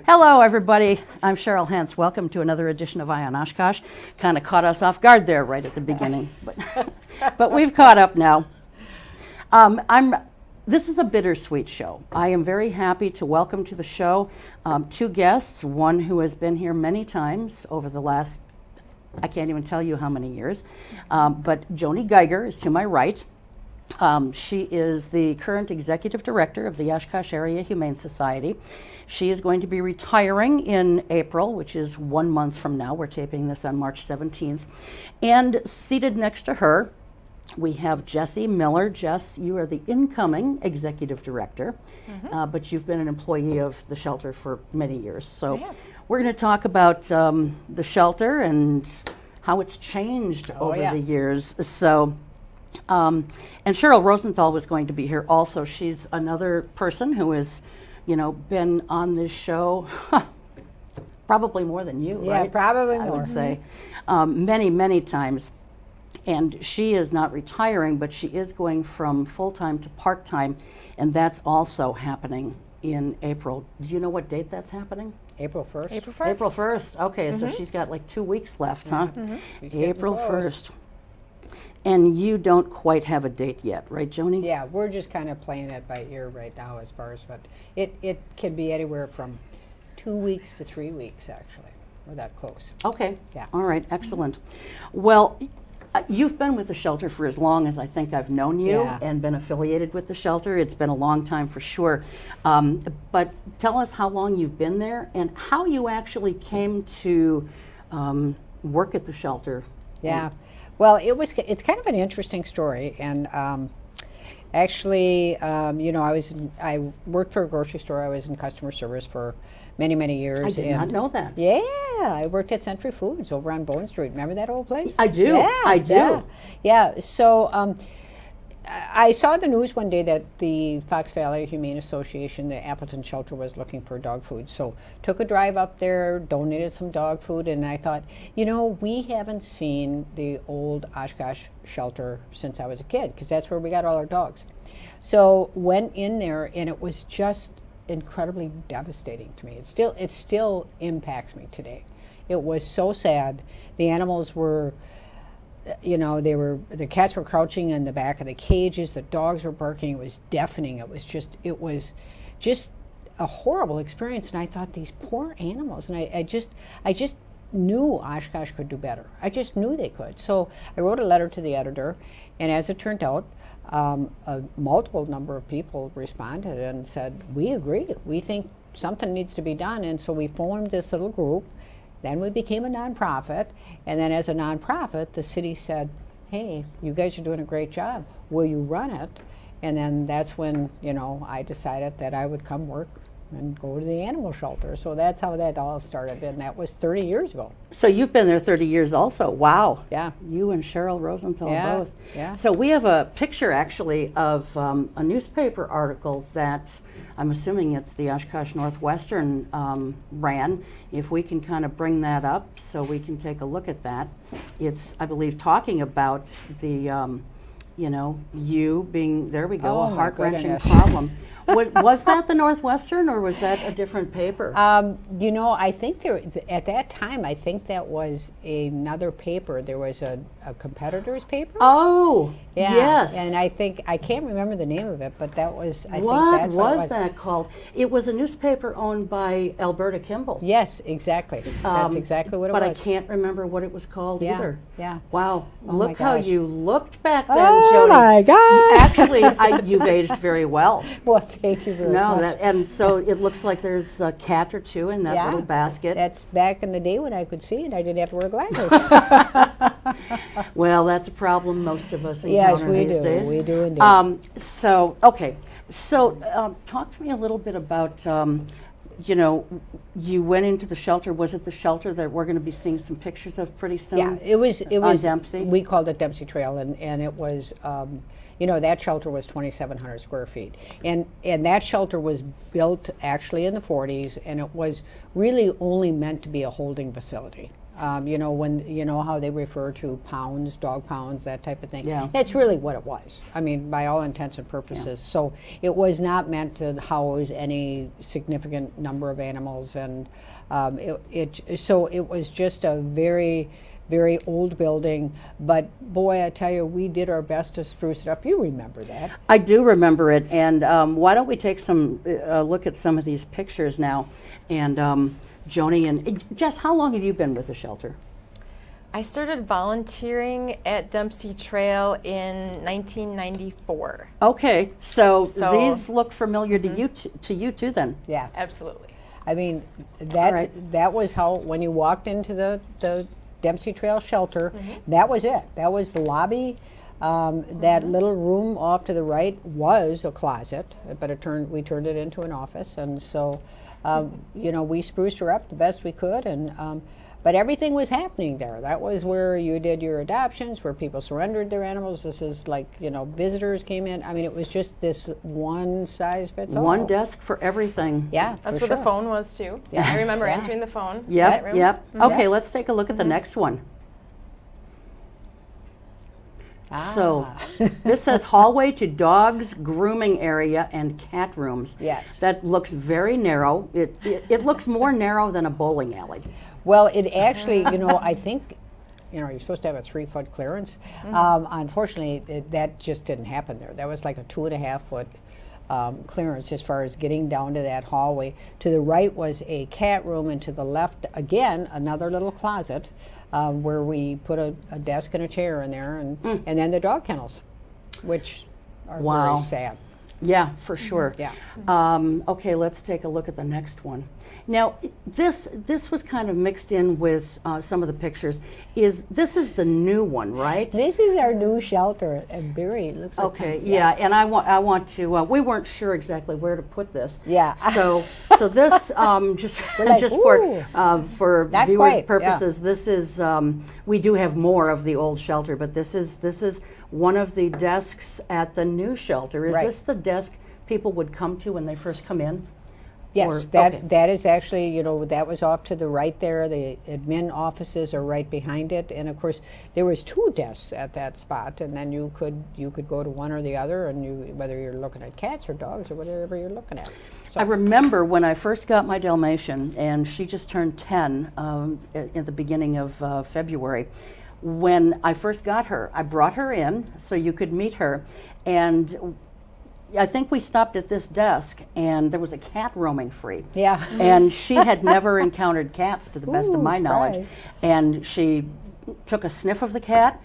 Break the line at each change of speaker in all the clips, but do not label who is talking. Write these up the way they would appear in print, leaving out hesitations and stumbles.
Hello, everybody. I'm Cheryl Hentz. Welcome to another edition of Eye on Oshkosh. Kind of caught us off guard there right at the beginning, but we've caught up now. This is a bittersweet show. I am very happy to welcome to the show two guests, one who has been here many times over the last, I can't even tell you how many years, but Joni Geiger is to my right. She is the current Executive Director of the Oshkosh Area Humane Society. She is going to be retiring in April, which is 1 month from now. We're taping this on March 17th. And seated next to her, we have Jessie Miller. Jess, you are the incoming Executive Director, but you've been an employee of the shelter for many years. So we're going to talk about the shelter and how it's changed over the years. So. And Cheryl Rosenthal was going to be here also. She's another person who has, been on this show probably more than you, right?
Yeah, probably more.
I would say many, many times. And she is not retiring, but she is going from full-time to part-time, and that's also happening in April. Do you know what date that's happening?
April 1st.
April 1st.
April 1st. Okay, so she's got like 2 weeks left, huh? April 1st. And you don't quite have a date yet, right, Joni?
Yeah, we're just kind of playing it by ear right now as far as, but it can be anywhere from 2 weeks to 3 weeks, actually. We're that close.
Okay.
Yeah.
All right, excellent. Well, you've been with the shelter for as long as I think I've known you and been affiliated with the shelter. It's been a long time for sure. But tell us how long you've been there and how you actually came to work at the shelter.
Yeah. Well, it's kind of an interesting story, and actually, I worked for a grocery store. I was in customer service for many, many years.
I did not know that.
Yeah, I worked at Century Foods over on Bone Street. Remember that old place?
I do.
Yeah,
I do.
Yeah. So I saw the news one day that the Fox Valley Humane Association, the Appleton Shelter, was looking for dog food. So took a drive up there, donated some dog food, and I thought, we haven't seen the old Oshkosh shelter since I was a kid, because that's where we got all our dogs. So went in there, and it was just incredibly devastating to me. It still impacts me today. It was so sad. The animals were, the cats were crouching in the back of the cages, the dogs were barking, it was deafening, it was just a horrible experience, and I thought, these poor animals, and I just knew Oshkosh could do better. I just knew they could. So I wrote a letter to the editor, and as it turned out, a multiple number of people responded and said, we agree, we think something needs to be done, and so we formed this little group. Then we became a nonprofit, and then as a nonprofit, the city said, hey, you guys are doing a great job. Will you run it? And then that's when, I decided that I would come work and go to the animal shelter. So that's how that all started, and that was 30 years ago.
So you've been there 30 years also. Wow.
Yeah.
You and Cheryl Rosenthal both.
Yeah.
So we have a picture, actually, of a newspaper article that I'm assuming it's the Oshkosh Northwestern ran. If we can kind of bring that up so we can take a look at that. It's, I believe, talking about the, you being, there we go, a heart-wrenching problem. Was that the Northwestern, or was that a different paper?
I think at that time, I think that was another paper. There was a competitor's paper.
Oh,
yeah.
Yes.
And I can't remember the name of it, but that was, I think
What
that's what it
was that called? It was a newspaper owned by Alberta Kimball.
Yes, exactly. That's exactly what it was.
But I can't remember what it was called either.
Yeah.
Wow.
Oh
Look how you looked back then,
Oh
Joni.
my God.
Actually, you've aged very well.
Well, thank you very much.
And so it looks like there's a cat or two in that little basket.
That's back in the day when I could see it. I didn't have to wear glasses.
Well, that's a problem most of us encounter these days.
We do indeed.
So talk to me a little bit about, you went into the shelter. Was it the shelter that we're going to be seeing some pictures of pretty soon?
Yeah, it was
on Dempsey.
We called it Dempsey Trail, and it was, that shelter was 2,700 square feet, and that shelter was built actually in the 40s, and it was really only meant to be a holding facility. You know, when you know how they refer to pounds, dog pounds, that type of thing.
Yeah.
That's really what it was. I mean, by all intents and purposes. So it was not meant to house any significant number of animals, and so it was just a very, very old building. But boy, I tell you, we did our best to spruce it up. You remember that?
I do remember it, and why don't we take some look at some of these pictures now? And Joni and Jess, how long have you been with the shelter?
I started volunteering at Dempsey Trail in 1994.
Okay, so these look familiar to you too then.
Yeah,
Absolutely.
I mean, that was how, when you walked into the Dempsey Trail shelter, that was it. That was the lobby. That little room off to the right was a closet, but we turned it into an office, and so you know, we spruced her up the best we could, and but everything was happening there. That was where you did your adoptions, where people surrendered their animals. This is like, you know, visitors came in. I mean, it was just this one size fits all.
One desk for everything.
Yeah,
That's
for
where
sure.
the phone was too.
Yeah.
I remember
Yeah.
answering the phone. in
Yep,
that room.
yep. Okay, let's take a look at the next one. So this says hallway to dogs, grooming area, and cat rooms.
Yes.
That looks very narrow. It looks more narrow than a bowling alley.
Well, it actually, you know, I think, you know, you're supposed to have a 3-foot clearance. Unfortunately, that just didn't happen there. That was like a 2.5-foot clearance as far as getting down to that hallway. To the right was a cat room, and to the left, again, another little closet where we put a desk and a chair in there, and then the dog kennels, which are
Wow.
very sad.
Yeah, for sure.
Yeah.
Okay, let's take a look at the next one. Now, this was kind of mixed in with some of the pictures. This is the new one, right?
This is our new shelter, and Barry looks like
Okay, yeah, and I want to. We weren't sure exactly where to put this.
Yeah.
So this just
like,
just
ooh.
For
Not
viewers'
quite, yeah.
purposes, this is we do have more of the old shelter, but this is one of the desks at the new shelter. Is
Right.
this the desk people would come to when they first come in?
Yes,
Or-
that
okay.
that is actually, you know, that was off to the right there. The admin offices are right behind it, and of course there was 2 desks at that spot, and then you could go to one or the other, and whether you're looking at cats or dogs or whatever you're looking at. So,
I remember when I first got my Dalmatian, and she just turned 10 at the beginning of February. When I first got her, I brought her in so you could meet her, and I think we stopped at this desk, and there was a cat roaming free.
yeah.
And she had never encountered cats, to the best of
Ooh,
my knowledge.
surprise.
And she took a sniff of the cat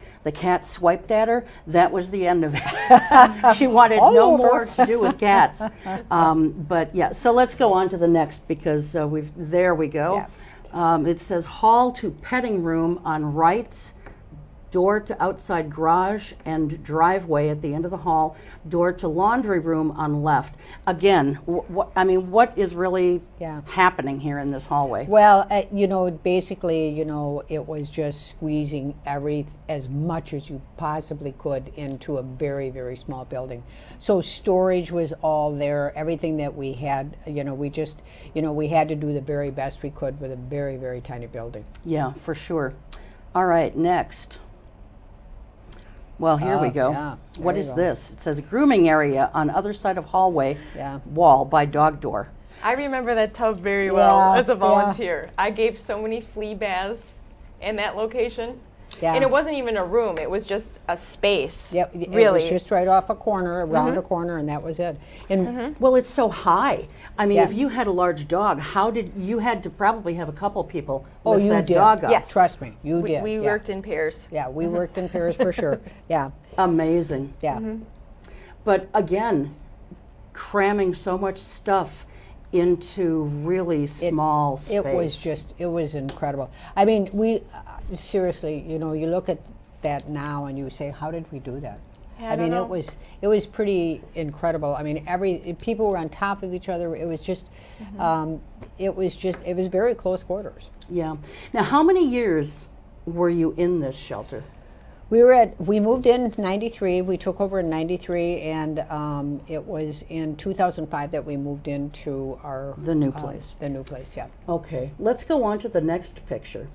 swiped at her, that was the end of it. She wanted
All
no
over.
more to do with cats. But yeah, so let's go on to the next, because there we go. It says hall to petting room on right, door to outside garage and driveway at the end of the hall, door to laundry room on left. Again, what is really
Yeah.
happening here in this hallway?
Well, you know, basically, you know, it was just squeezing as much as you possibly could into a very, very small building. So storage was all there. Everything that we had, you know, we had to do the very best we could with a very, very tiny building.
Yeah, for sure. All right, next. Well, here we go.
yeah,
What
there
is
you go.
this? It says grooming area on other side of hallway,
Yeah.
wall by dog door.
I remember that tub very well
Yeah,
as a
yeah.
volunteer. I gave so many flea baths in that location.
Yeah.
And it wasn't even a room, it was just a space.
Yep, it
Really.
was just right off a corner, around a corner, and that was it. And
Well, it's so high. I mean,
Yeah.
if you had a large dog, you had to probably have a couple people
oh,
lift
you
that
did.
dog up.
Yes.
Trust me, you did.
We
yeah.
worked in pairs.
Yeah, we worked in pairs for sure. Yeah,
Amazing.
yeah.
But again, cramming so much stuff into really small space.
It was incredible. I mean, we seriously, you know, you look at that now and you say, how did we do that?
Yeah, I
I
don't
mean,
know.
it was pretty incredible. I mean, people were on top of each other. It was just, it was very close quarters.
Yeah. Now, how many years were you in this shelter?
We moved in '93. We took over in '93, and it was in 2005 that we moved into
The new place.
The new place, yeah.
Okay, let's go on to the next picture.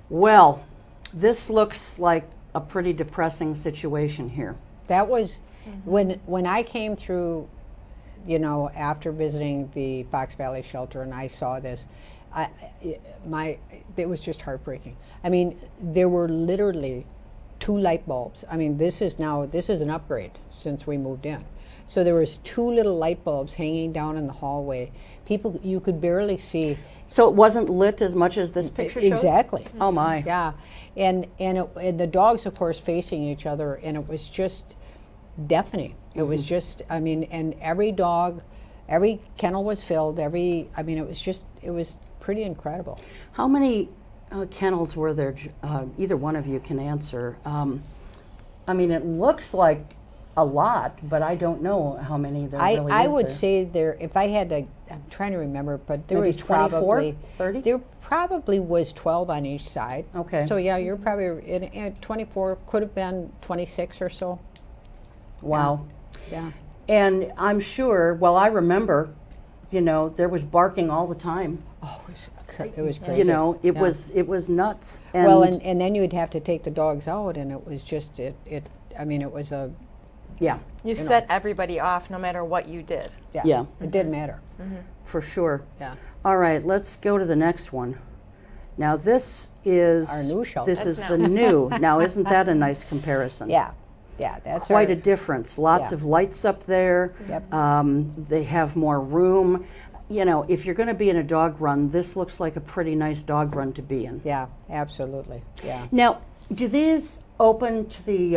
Well, this looks like a pretty depressing situation here.
That was when I came through, after visiting the Fox Valley shelter and I saw this, it was just heartbreaking. I mean, there were literally 2 light bulbs. I mean, this is an upgrade since we moved in. So there was 2 little light bulbs hanging down in the hallway. People, you could barely see.
So it wasn't lit as much as this picture shows?
Exactly.
Oh my.
Yeah, and the dogs, of course, facing each other, and it was just deafening. It was just, and every dog, every kennel was filled. It was pretty incredible.
How many kennels were there? Either one of you can answer. It looks like a lot, but I don't know how many there really is.
I would
there.
say there, if I had to, I'm trying to remember, but there
Maybe
was
24,
probably
30?
There probably was 12 on each side.
Okay.
So yeah, you're probably in 24, could have been 26 or so.
Wow.
Yeah.
And I'm sure, well, I remember, there was barking all the time.
Oh, it was crazy.
It was nuts. And
Well, and then you'd have to take the dogs out, and it was just it was a
yeah,
You set everybody off no matter what you did.
Yeah.
It didn't matter.
for sure.
Yeah.
All right, let's go to the next one. Now this is
Our new shelter.
This is the new. Now isn't that a nice comparison?
Yeah. Yeah, that's
Quite
our,
a difference. Lots
yeah.
of lights up there.
Yep.
They have more room. If you're going to be in a dog run, this looks like a pretty nice dog run to be in.
Yeah, absolutely. Yeah.
Now, do these open to the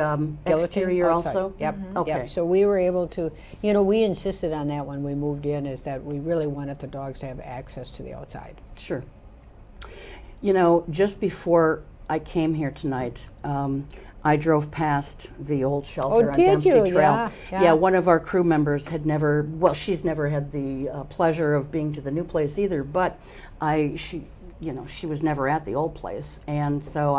Guillotine
exterior
outside.
also?
Yep.
Okay.
Yep. So we were able to, we insisted on that when we moved in, is that we really wanted the dogs to have access to the outside.
Sure. Just before I came here tonight, I drove past the old shelter on
did
Dempsey
you?
Trail.
Yeah.
One of our crew members had never, she's never had the pleasure of being to the new place either, but she was never at the old place. And so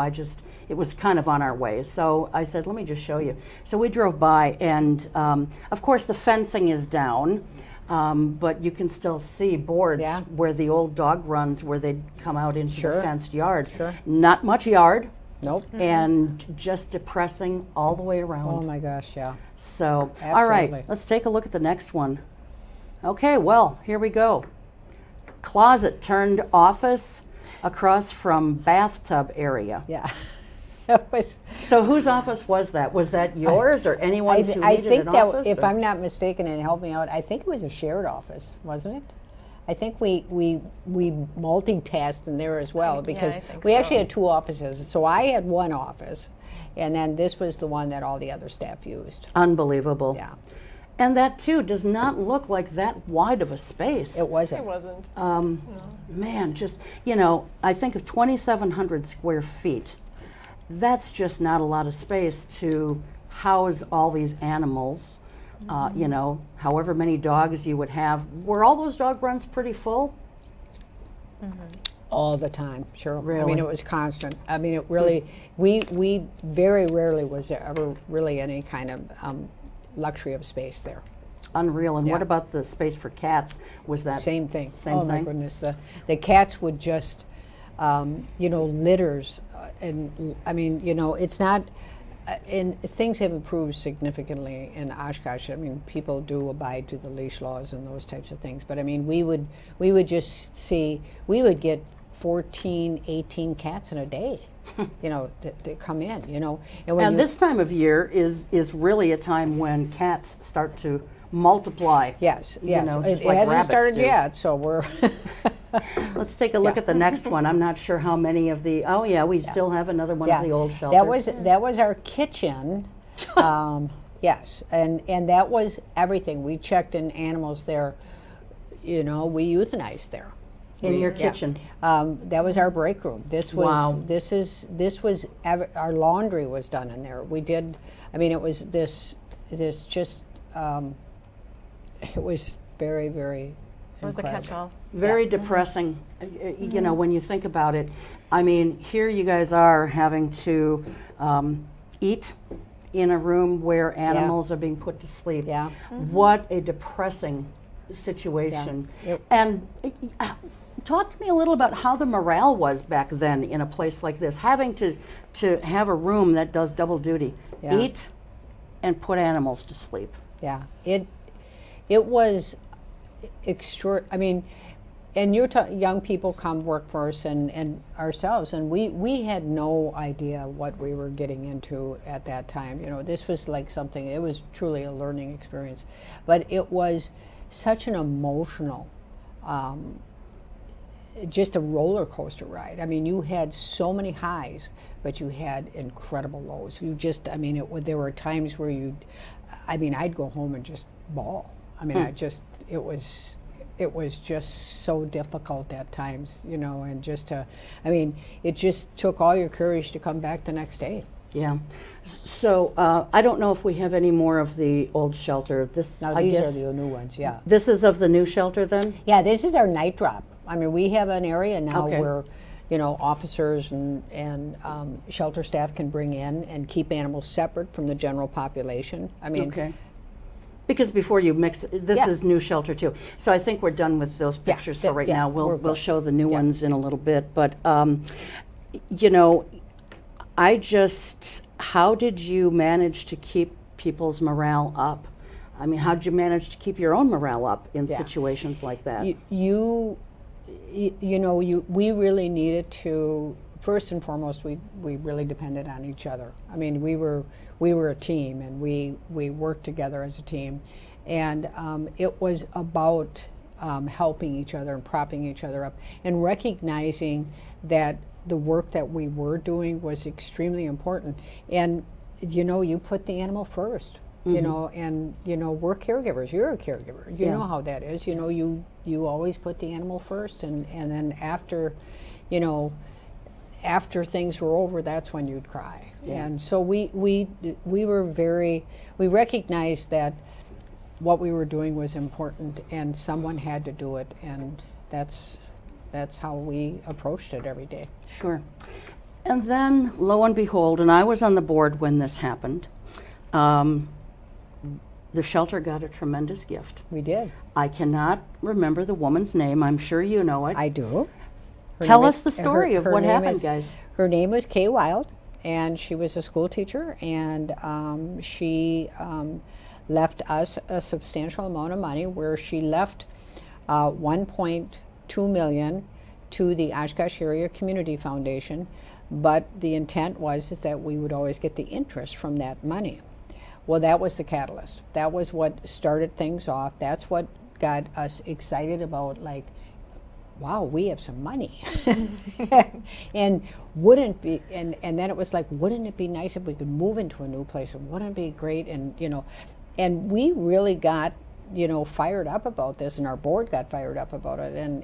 it was kind of on our way. So I said, let me just show you. So we drove by, and of course the fencing is down, but you can still see boards
Yeah.
where the old dog runs, where they'd come out into
Sure.
the fenced yard.
Sure.
Not much yard.
Nope.
And just depressing all the way around.
Oh my gosh, yeah.
So, all right,
Absolutely.
let's take a look at the next one. Okay, well, here we go. Closet turned office across from bathtub area.
Yeah. That was,
So whose office was that? Was that yours or anyone's who
I
needed
think
an
that,
office?
if
or-
I'm not mistaken, and help me out, I think it was a shared office, wasn't it? I think we multitasked in there as well, because
I think
we
so.
actually had 2 offices. So I had one office, and then this was the one that all the other staff used.
Unbelievable.
Yeah,
And that too does not look like that wide of a space.
it wasn't.
It wasn't.
Man, just, I think of 2,700 square feet. That's just not a lot of space to house all these animals. However many dogs you would have. Were all those dog runs pretty full?
All the time, sure. I
Really?
mean, it was constant. I mean, it really, we very rarely was there ever really any kind of luxury of space there.
Unreal. And what
Yeah.
about the space for cats? Was that
Same thing.
Same
oh my
thing?
goodness, the cats would just, litters, and I mean, it's not. And things have improved significantly in Oshkosh. I mean, people do abide to the leash laws and those types of things. But I mean, we would just see, we would get 14, 18 cats in a day, that come in, And when
And this time of year is really a time when cats start to multiply.
yes, yes,
just
it
like
hasn't
rabbits
started
do.
yet, so we're.
Let's take a look at the next one. I'm not sure how many of the. Oh yeah, we still have another one of the old shelters.
That was our kitchen. Yes, and that was everything. We checked in animals there. We euthanized there.
in your kitchen.
That was our break room. This was
Wow.
this was our laundry was done in there. We did. I mean, it was this just. It was very, very.
It was a
incredible.
catch-all.
Very depressing, when you think about it. I mean, here you guys are having to eat in a room where animals are being put to sleep.
Yeah.
What a depressing situation.
Yep.
And talk to me a little about how the morale was back then in a place like this, having to have a room that does double duty,
Yeah.
eat and put animals to sleep.
Yeah, it was I mean, and young people come work for us and ourselves, and we had no idea what we were getting into at that time. You know, this was like something, it was truly a learning experience. But it was such an emotional, just a roller coaster ride. I mean, you had so many highs, but you had incredible lows. You just, I mean, there were times where I'd go home and just bawl. I mean, it was just so difficult at times, you know, and it just took all your courage to come back the next day.
Yeah. So I don't know if we have any more of the old shelter.
These are the new ones, yeah.
This is of the new shelter then?
Yeah, this is our night drop. I mean, we have an area now
Okay.
where, you know, officers and shelter staff can bring in and keep animals separate from the general population. I mean,
Okay. Because before you mix, this
Yeah.
is new shelter too. So I think we're done with those pictures for right now.
we're
We'll
good.
show the new
Yeah.
ones in a little bit. But, you know, how did you manage to keep people's morale up? I mean, how did you manage to keep your own morale up in
Yeah.
situations like that?
We really needed to, first and foremost, we really depended on each other. I mean, we were a team, and we worked together as a team, and it was about helping each other and propping each other up and recognizing that the work that we were doing was extremely important. And you know, you put the animal first. You know, and you know, we're caregivers. You're a caregiver. You know how that is. You know, you always put the animal first, and then after, you know, after things were over, that's when you'd cry.
Yeah.
And so we recognized that what we were doing was important, and someone had to do it, and that's how we approached it every day.
Sure. And then, lo and behold, and I was on the board when this happened, the shelter got a tremendous gift.
We did.
I cannot remember the woman's name. I'm sure you know it.
I do.
Tell us the story of what happened, guys.
Her name was Kay Wild, and she was a school teacher, and she left us a substantial amount of money, where she left $1.2 million to the Oshkosh Area Community Foundation, but the intent was that we would always get the interest from that money. Well, that was the catalyst. That was what started things off. That's what got us excited about, like, wow, we have some money. And then it was like, wouldn't it be nice if we could move into a new place, and wouldn't it be great? And you know, and we really got, you know, fired up about this, and our board got fired up about it, and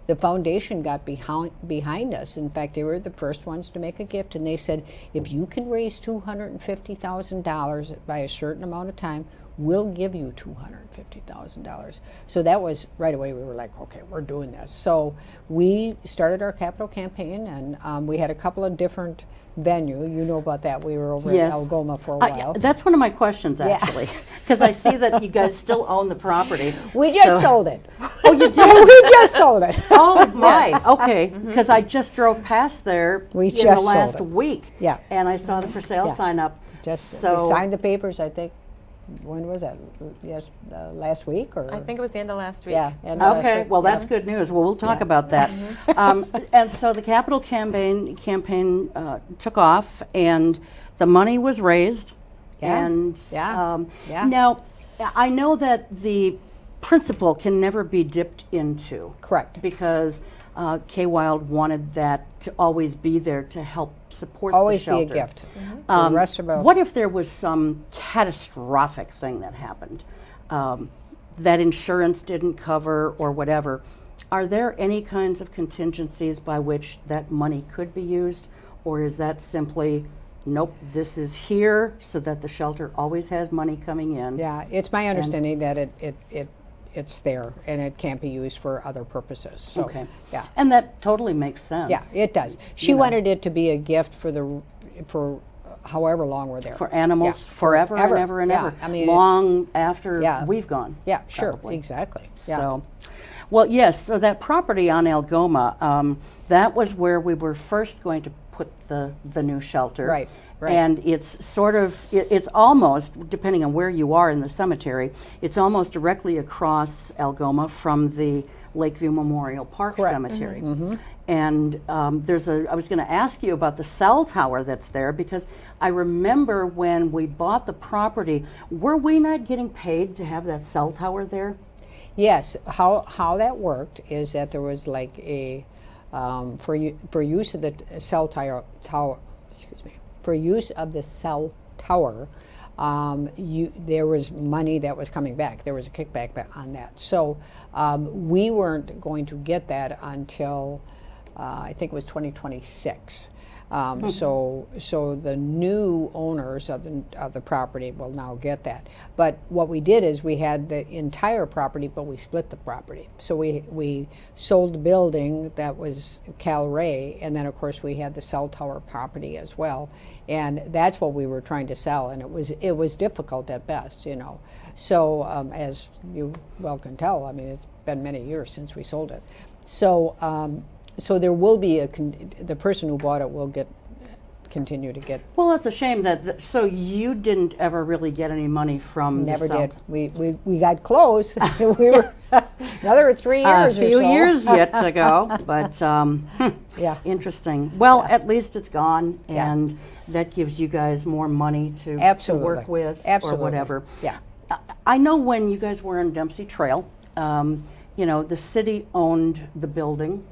the foundation got behind us. In fact, they were the first ones to make a gift, and they said, if you can raise $250,000 by a certain amount of time, we'll give you $250,000. So that was right away. We were like, okay, we're doing this. So we started our capital campaign, and we had a couple of different venue. You know about that. We were over in Algoma for a while.
That's one of my questions, actually, because I see that you guys still own the property.
We just sold it.
Oh, you did?
We just sold it.
Oh, my. Okay, because I just drove past there
We
in
just
the
sold
last
it.
week.
Yeah.
And I saw the for sale sign up.
We signed the papers, I think. When was that? Yes, last week, or
I think it was the end of last week.
yeah. end of last
Okay,
week.
well, that's good news. Well, we'll talk about that. And so the capital campaign took off, and the money was raised.
Yeah,
And
yeah.
Now, I know that the principal can never be dipped into.
Correct.
Because Kay Wild wanted that to always be there to help support
Always
the shelter.
be a gift. For the rest of our
What if there was some catastrophic thing that happened that insurance didn't cover or whatever? Are there any kinds of contingencies by which that money could be used, or is that simply, nope, this is here so that the shelter always has money coming in?
Yeah, it's my understanding that it's there, and it can't be used for other purposes. So,
Okay.
yeah.
And that totally makes sense.
Yeah, it does. She wanted it to be a gift for however long we're there.
For animals,
Yeah,
forever and
forever.
ever and
Yeah,
ever.
I mean,
long after
Yeah.
we've gone.
Yeah, sure,
probably.
exactly. Yeah.
So, Well, yes, so that property on Algoma, that was where we were first going to put the new shelter.
Right, right.
And it's sort of, it's almost, depending on where you are in the cemetery, it's almost directly across Algoma from the Lakeview Memorial Park
Correct.
Cemetery. And I was going to ask you about the cell tower that's there, because I remember when we bought the property, were we not getting paid to have that cell tower there?
Yes, how that worked is that there was like a, for use of the cell tower, for use of the cell tower, there was money that was coming back. There was a kickback on that. So we weren't going to get that until I think it was 2026. So the new owners of the property will now get that. But what we did is we had the entire property, but we split the property. So we sold the building that was Cal Ray, and then of course we had the cell tower property as well. And that's what we were trying to sell, and it was difficult at best, you know. So as you well can tell, I mean, it's been many years since we sold it. So there will be the person who bought it will continue to get.
Well, it's a shame that, so you didn't ever really get any money from
Never
the cell.
did. We got close. We were another 3 years
A few
or so.
years yet to go, but
Yeah.
interesting. Well,
Yeah.
at least it's gone,
Yeah.
and that gives you guys more money to
Absolutely.
work with
Absolutely.
or whatever.
Yeah.
I know when you guys were on Dempsey Trail, you know, the city owned the building.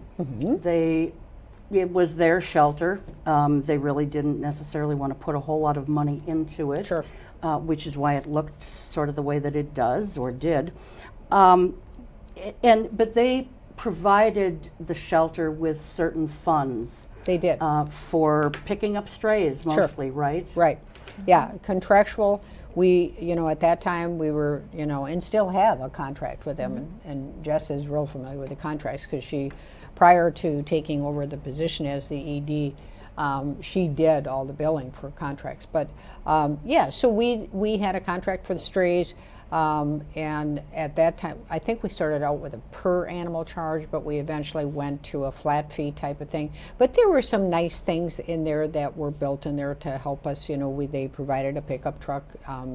It was their shelter. They really didn't necessarily want to put a whole lot of money into it,
Sure.
Which is why it looked sort of the way that it does or did. But they provided the shelter with certain funds
They did.
for picking up strays,
Sure.
mostly, right?
Right. Yeah, contractual. We, you know, at that time we were, you know, and still have a contract with them. And Jess is real familiar with the contracts because she, prior to taking over the position as the ED, she did all the billing for contracts. But yeah, so we had a contract for the strays. And at that time, I think we started out with a per animal charge, but we eventually went to a flat fee type of thing. But there were some nice things in there that were built in there to help us. You know, they provided a pickup truck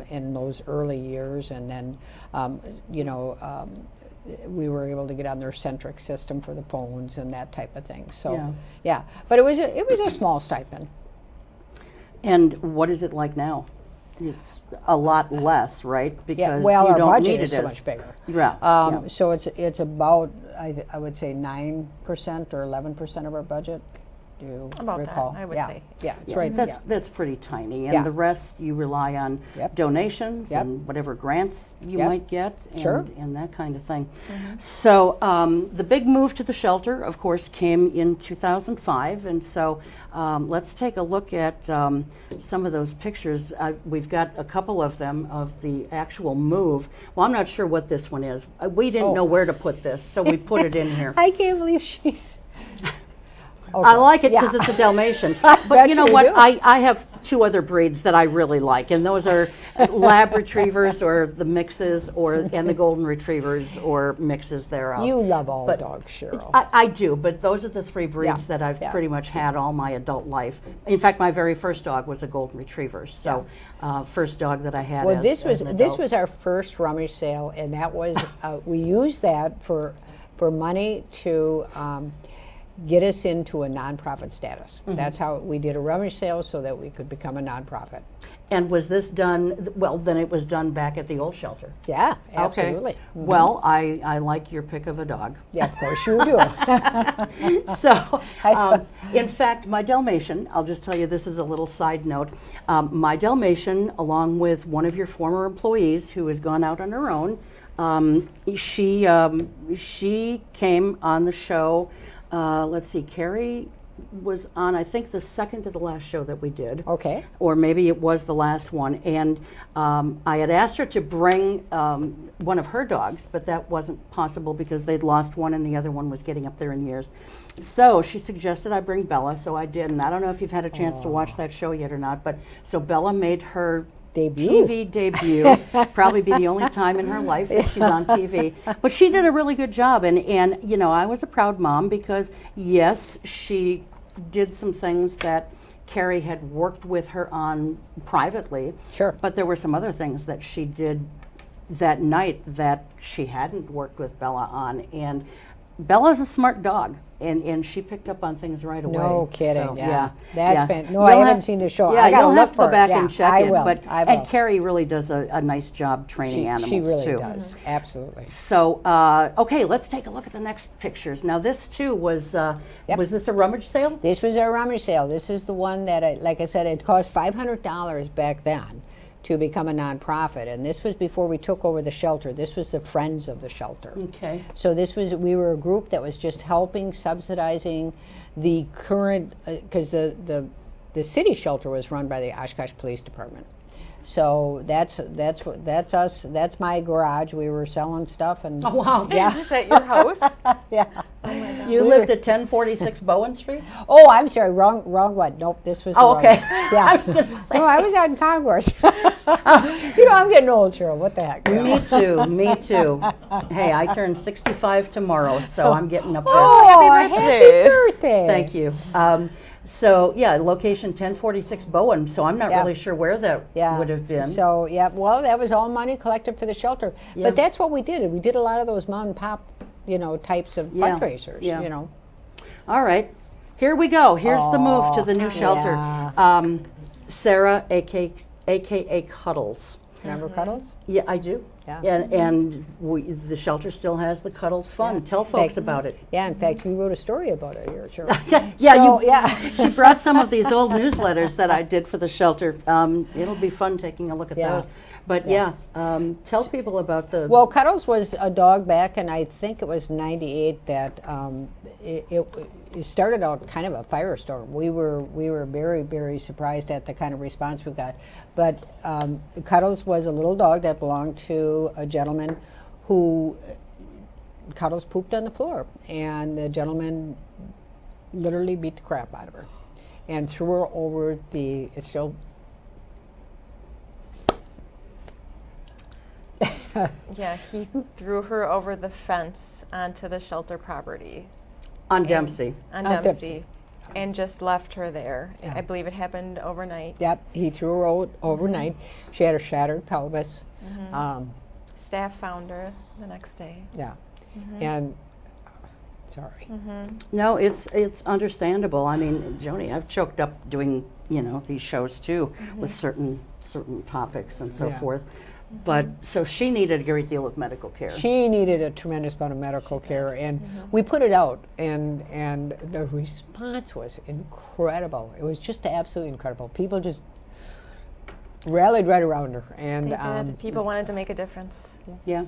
in those early years, and then, you know, we were able to get on their centric system for the phones and that type of thing. So, yeah. But it was a small stipend.
And what is it like now? It's a lot less, right? Because
well,
you
our
don't
budget
need
is
it
so
as
much bigger.
Yeah.
So it's about I would say 9% or 11% of our budget. Do you
About that,
recall?
I would
yeah.
say.
Yeah, it's right.
That's pretty tiny, and
Yeah.
the rest you rely on
Yep.
donations
Yep.
and whatever grants you
Yep.
might get, and,
Sure.
and that kind of thing. So the big move to the shelter, of course, came in 2005, and so let's take a look at some of those pictures. We've got a couple of them of the actual move. Well, I'm not sure what this one is. We didn't know where to put this, so we put it in here.
I can't believe she's.
I like it because
Yeah.
it's a Dalmatian.
bet
But you know
you
what?
do.
I have two other breeds that I really like, and those are Lab Retrievers or the mixes, and the Golden Retrievers or mixes thereof.
You love all
But
dogs, Cheryl.
I do, but those are the three breeds
Yeah,
that I've
yeah.
pretty much had all my adult life. In fact, my very first dog was a Golden Retriever, so first dog that I had
Well,
as,
this was
as an
this
adult.
was our first rummage sale, and that was we used that for money to get us into a nonprofit status. That's how we did a rummage sale so that we could become a nonprofit.
And was this done, well, then it was done back at the old shelter.
Yeah, absolutely.
Okay. Well, I like your pick of a dog.
Yeah, of course you do.
So, in fact, my Dalmatian, I'll just tell you, this is a little side note. My Dalmatian, along with one of your former employees who has gone out on her own, she came on the show. Let's see, Carrie was on, I think, the second to the last show that we did.
Okay.
Or maybe it was the last one. And I had asked her to bring one of her dogs, but that wasn't possible because they'd lost one and the other one was getting up there in years. So she suggested I bring Bella, so I did. And I don't know if you've had a chance to watch that show yet or not, but so Bella made her
debut.
TV debut. Probably be the only time in her life that she's on TV. But she did a really good job. And you know, I was a proud mom because, yes, she did some things that Carrie had worked with her on privately.
Sure.
But there were some other things that she did that night that she hadn't worked with Bella on. And Bella's a smart dog. And she picked up on things right away.
No kidding.
So,
yeah. That's fantastic. No,
You'll
I haven't seen the show.
Yeah,
I gotta
you'll
look
have to
for
go
it.
back
Yeah,
and check
I
it.
will.
But
I will.
and Carrie really does a nice job training animals
She really
too.
does. Absolutely.
So okay, let's take a look at the next pictures. Now this too was was this a rummage sale?
This was our rummage sale. This is the one that, like I said, it cost $500 back then to become a nonprofit, and this was before we took over the shelter. This was the Friends of the Shelter.
Okay.
So we were a group that was just helping, subsidizing the current, because the city shelter was run by the Oshkosh Police Department. So that's us. That's my garage. We were selling stuff, and
Oh wow.
yeah,
Is that your house?
yeah.
You lived at 1046 Bowen Street?
Oh, I'm sorry. Wrong one. Nope. This was.
Oh,
the
okay.
wrong one. Yeah.
I was gonna say.
No, I was out in Congress. You know, I'm getting old, Cheryl. What the heck? you know?
Me too. Me too. Hey, I turn 65 tomorrow, so I'm getting up there.
Oh,
Happy
happy
birthday.
birthday!
Thank you. So yeah, location 1046 Bowen. So I'm not
Yeah.
really sure where that
Yeah.
would have been.
So yeah, well, that was all money collected for the shelter.
Yeah.
But that's what we did. We did a lot of those mom and pop, types of
Yeah.
fundraisers.
Yeah. All right, here we go. Here's the move to the new shelter.
yeah.
Sarah, aka Cuddles.
Remember Cuddles?
Yeah, I do.
Yeah.
And the shelter still has the Cuddles Fund. Tell folks about it.
Yeah. In fact, you wrote a story about it here, Cheryl.
Yeah,
So,
you.
yeah.
She brought some of these old newsletters that I did for the shelter. It'll be fun taking a look at
Yeah.
those. But tell people about the.
Well, Cuddles was a dog back, and I think it was '98 that it started out kind of a firestorm. We were very, very surprised at the kind of response we got. But Cuddles was a little dog that belonged to a gentleman who Cuddles pooped on the floor, and the gentleman literally beat the crap out of her and threw her over the. It's still.
Yeah, he threw her over the fence onto the shelter property
on Dempsey.
on
On
Dempsey,
Dempsey.
and just left her there.
Yeah.
I believe it happened overnight.
Yep, he threw her out overnight. She had a shattered pelvis.
Staff found her the next day.
Yeah, and sorry.
No, it's understandable. I mean, Joni, I've choked up doing these shows too with certain topics and so
Yeah.
forth. But so she needed a great deal of medical care.
She needed a tremendous amount of medical care, and we put it out, and the response was incredible. It was just absolutely incredible. People just rallied right around her, and
They did. People wanted to make a difference.
Yeah.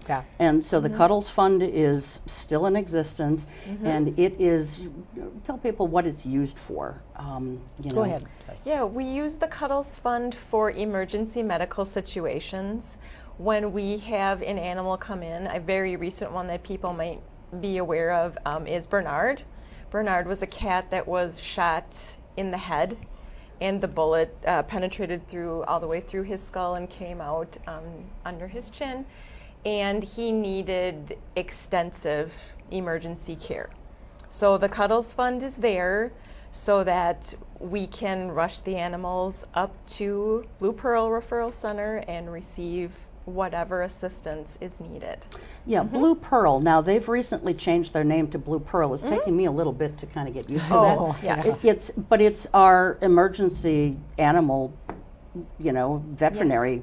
yeah.
And so the Cuddles Fund is still in existence, and it is. Tell people what it's used for.
Go ahead.
Yeah, we use the Cuddles Fund for emergency medical situations. When we have an animal come in, a very recent one that people might be aware of is Bernard. Bernard was a cat that was shot in the head, and the bullet penetrated all the way through his skull and came out under his chin, and he needed extensive emergency care. So the Cuddles Fund is there so that we can rush the animals up to Blue Pearl Referral Center and receive whatever assistance is needed.
Yeah, Blue Pearl. Now they've recently changed their name to Blue Pearl. It's taking me a little bit to kind of get used to
Oh,
that.
yes.
But it's our emergency animal, veterinary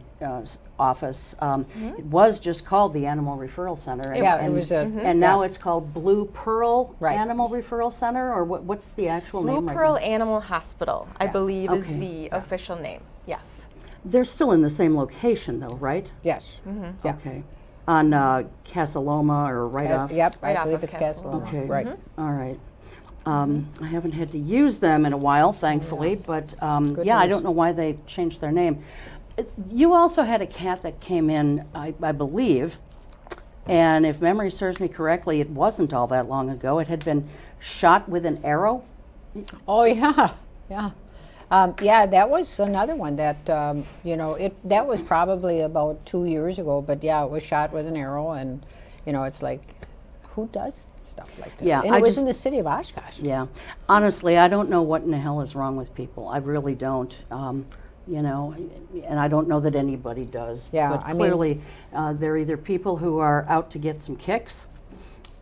office. It was just called the Animal Referral Center.
Yeah, it was a.
And now it's called Blue Pearl
Right.
Animal Referral Center, or what's the actual
Blue
name? right
Pearl
now?
Animal Hospital, I believe, is
Okay.
the official name. Yes.
They're still in the same location, though, right?
Yes. Yeah.
Okay. On Casaloma or right off?
Yep,
Right
I
off
believe
of
it's
Castle.
Castle.
Okay.
Right.
All right. I haven't had to use them in a while, thankfully, but
Good
I
news.
don't know why they changed their name. You also had a cat that came in, I believe, and if memory serves me correctly, it wasn't all that long ago. It had been shot with an arrow.
Oh yeah, yeah. Yeah, that was another one that, that was probably about 2 years ago, but yeah, it was shot with an arrow, and, it's like, who does stuff like this?
Yeah,
and it was in the city of Oshkosh.
Yeah. Honestly, I don't know what in the hell is wrong with people. I really don't. And I don't know that anybody does.
Yeah,
but clearly, they're either people who are out to get some kicks,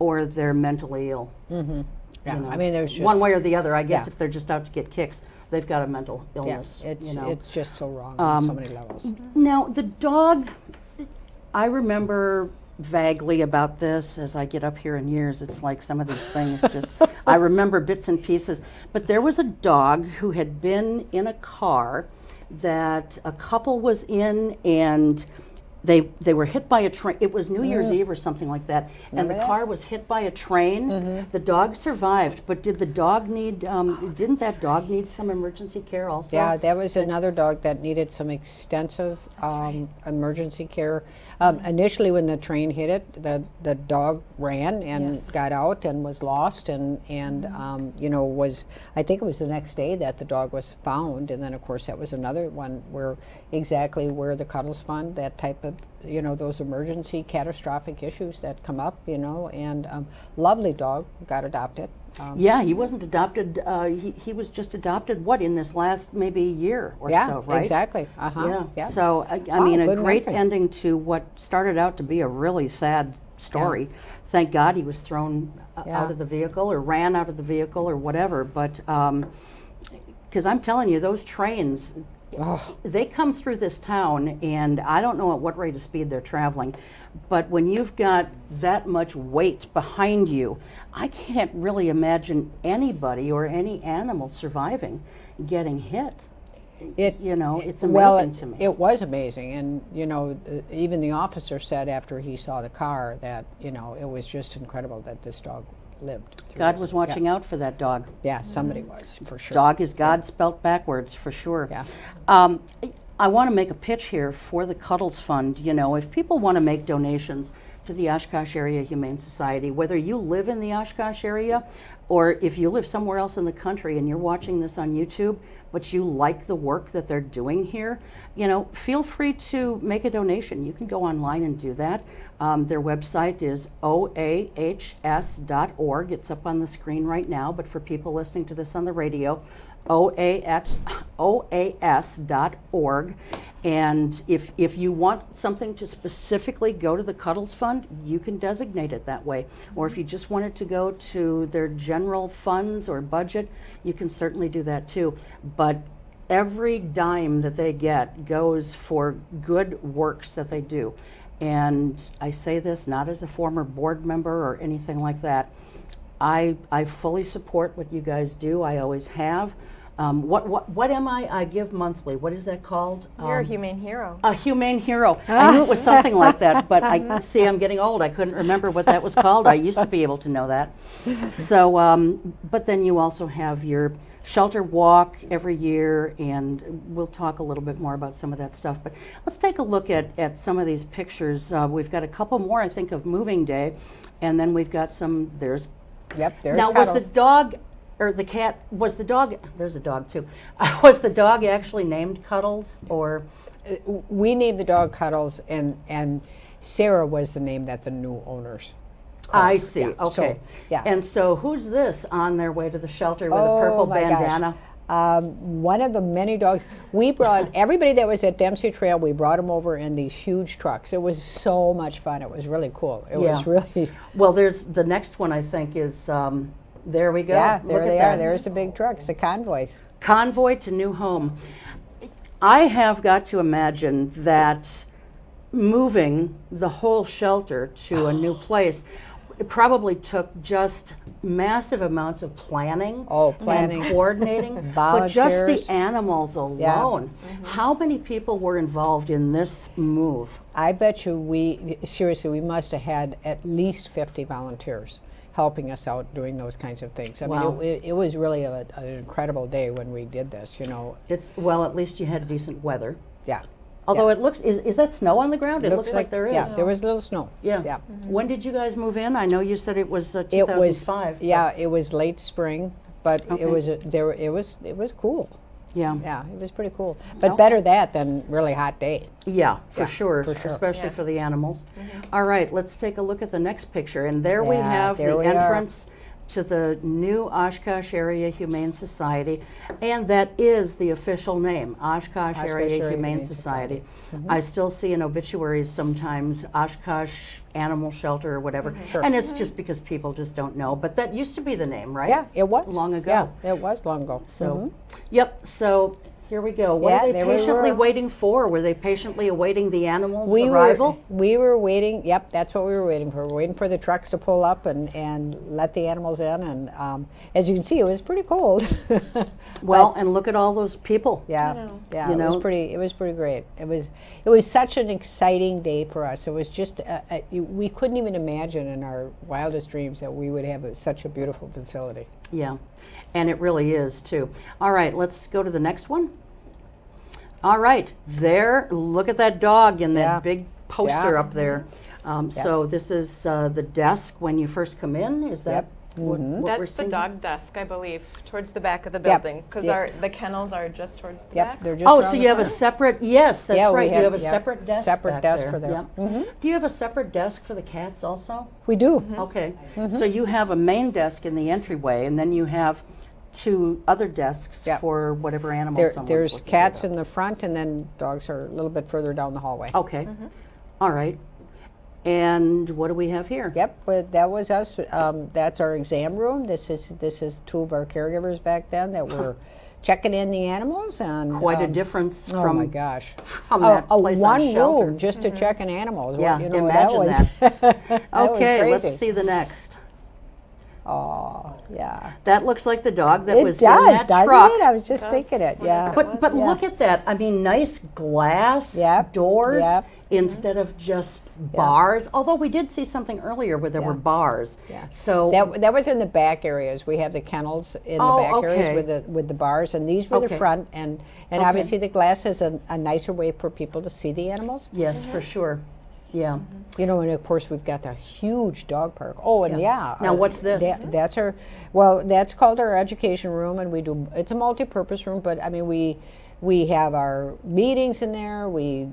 or they're mentally ill.
Mm-hmm. Yeah, I mean, there's just
one way or the other. I guess if they're just out to get kicks, they've got a mental illness.
Yeah, it's just so wrong on so many levels.
Now, the dog, I remember vaguely about this as I get up here in years. It's like some of these things just, I remember bits and pieces. But there was a dog who had been in a car that a couple was in, and they were hit by a train. It was New Year's Eve or something like that, and the car was hit by a train. The dog survived, but did the dog need, didn't that dog need some emergency care also?
Yeah, that was another dog that needed some extensive emergency care. Initially, when the train hit it, the dog ran and got out and was lost, and was, I think it was the next day that the dog was found, and then of course that was another one where the Cuddles Fund, that type of, those emergency catastrophic issues that come up, and lovely dog, got adopted.
Yeah, he wasn't adopted. He was just adopted. What, in this last maybe year or so, right?
Exactly.
Yeah. So I mean, a great ending to what started out to be a really sad story. Yeah. Thank God he was thrown out of the vehicle, or ran out of the vehicle, or whatever. But because I'm telling you, those trains, they come through this town, and I don't know at what rate of speed they're traveling, but when you've got that much weight behind you, I can't really imagine anybody or any animal surviving getting hit. It's amazing to me.
It was amazing, and even the officer said after he saw the car that it was just incredible that this dog lived.
God was watching out for that dog.
Yeah, somebody was, for sure.
Dog is God spelt backwards, for sure.
Yeah.
I want to make a pitch here for the Cuddles Fund. If people want to make donations to the Oshkosh Area Humane Society, whether you live in the Oshkosh area or if you live somewhere else in the country and you're watching this on YouTube, but you like the work that they're doing here, feel free to make a donation. You can go online and do that. Their website is oahs.org. It's up on the screen right now, but for people listening to this on the radio, oas.org. And if you want something to specifically go to the Cuddles Fund, you can designate it that way. Or if you just want it to go to their general funds or budget, you can certainly do that too. But every dime that they get goes for good works that they do. And I say this not as a former board member or anything like that. I fully support what you guys do. I always have. What am I? I give monthly. What is that called?
You're a humane hero.
A humane hero. I knew it was something like that, but I'm getting old. I couldn't remember what that was called. I used to be able to know that. So, but then you also have your shelter walk every year, and we'll talk a little bit more about some of that stuff. But let's take a look at some of these pictures. We've got a couple more, I think, of moving day, and then we've got some. There's
now
Cuddles. Was the dog or the cat? Was the dog? There's a dog too. Was the dog actually named Cuddles, or?
We named the dog Cuddles, and Sarah was the name that the new owners called.
I see.
Yeah.
Okay.
So,
And so, who's this on their way to the shelter with a purple bandana?
One of the many dogs. We brought everybody that was at Dempsey Trail. We brought them over in these huge trucks. It was so much fun. It was really cool. It was really.
Well, there's the next one. I think is. There we go.
Yeah,
Look
there they
at
are. There's the big trucks, the convoys.
Convoy to new home. I have got to imagine that moving the whole shelter to a new place, it probably took just massive amounts of planning,
planning.
and coordinating, but just the animals alone. How many people were involved in this move?
I bet you we must have had at least 50 volunteers helping us out doing those kinds of things. I mean, it was really an incredible day when we did this,
Well, at least you had decent weather.
Yeah.
Although it looks, is that snow on the ground? It looks like there is.
Yeah, there was a little snow.
Yeah.
Mm-hmm.
When did you guys move in? I know you said it was 2005.
It was late spring, but it was cool.
Yeah.
Yeah, it was pretty cool. But
Okay.
better that than really hot day.
Yeah, for
Yeah,
sure,
for sure.
especially
Yeah.
for the animals. All right, let's take a look at the next picture. And there we
Yeah,
have
there
the
we are.
entrance to the new Oshkosh Area Humane Society, and that is the official name, Oshkosh Area Humane Society. I still see in obituaries sometimes Oshkosh Animal Shelter or whatever,
Sure.
and it's just because people just don't know. But that used to be the name, right?
Yeah, it was.
Long ago.
Yeah, it was long ago.
So, yep. So here we go. What
Yeah,
are they
there we
patiently
were.
waiting for? Were they patiently awaiting the animals'
we
arrival?
we were waiting. Yep, that's what we were waiting for. We were waiting for the trucks to pull up and let the animals in. And as you can see, it was pretty cold.
Well, and look at all those people.
Yeah,
know.
yeah,
You
it
know?
was pretty great. It was such an exciting day for us. It was just we couldn't even imagine in our wildest dreams that we would have such a beautiful facility.
Yeah, and it really is too. All right, let's go to the next one. All right, there, look at that dog in that
Yeah.
big poster
Yeah.
up there. So this is the desk when you first come in, is that
Yep.
what we're
That's the
seeing?
dog desk, I believe, towards the back of the
Yep.
building, because
Yep.
the kennels are just towards the
Yep,
back.
they're just
Oh,
around
so
the
you have a
corner.
separate, yes, that's
Yeah, we
right, you
had-
have a
yep,
separate desk
separate
back
desk
there.
for them.
Yeah. Do you have a separate desk for the cats also?
We do.
Okay, so you have a main desk in the entryway, and then you have two other desks
Yep.
for whatever animals someone's
There's
looking
cats
at.
in the front, and then dogs are a little bit further down the hallway.
Okay, all right. And what do we have here?
Yep, but that was us. That's our exam room. This is two of our caregivers back then that were checking in the animals, and
Quite a difference
oh
from
my gosh,
from that place
one
on shelter.
room just to check in animals.
Yeah,
Well, you know,
imagine
that. Was, that was
Okay, let's
crazy.
see the next.
Oh, yeah.
That looks like the dog that
It
was
does,
in that
doesn't
truck.
it? I was just
Does.
thinking it.
What
Yeah.
is it?
But
Yeah.
look at that. I mean, nice glass
Yep,
doors
yep.
instead of just bars. Although we did see something earlier where there were bars.
Yeah.
So
That was in the back areas. We have the kennels in the
Oh,
back
okay.
areas with the bars, and these were
Okay.
the front. And obviously the glass is a nicer way for people to see the animals.
yes, for sure. Yeah.
You know, and of course we've got the huge dog park. Oh, and
Yeah. Now, what's this?
That's our, well, that's called our education room, and it's a multi-purpose room. But I mean, we have our meetings in there. We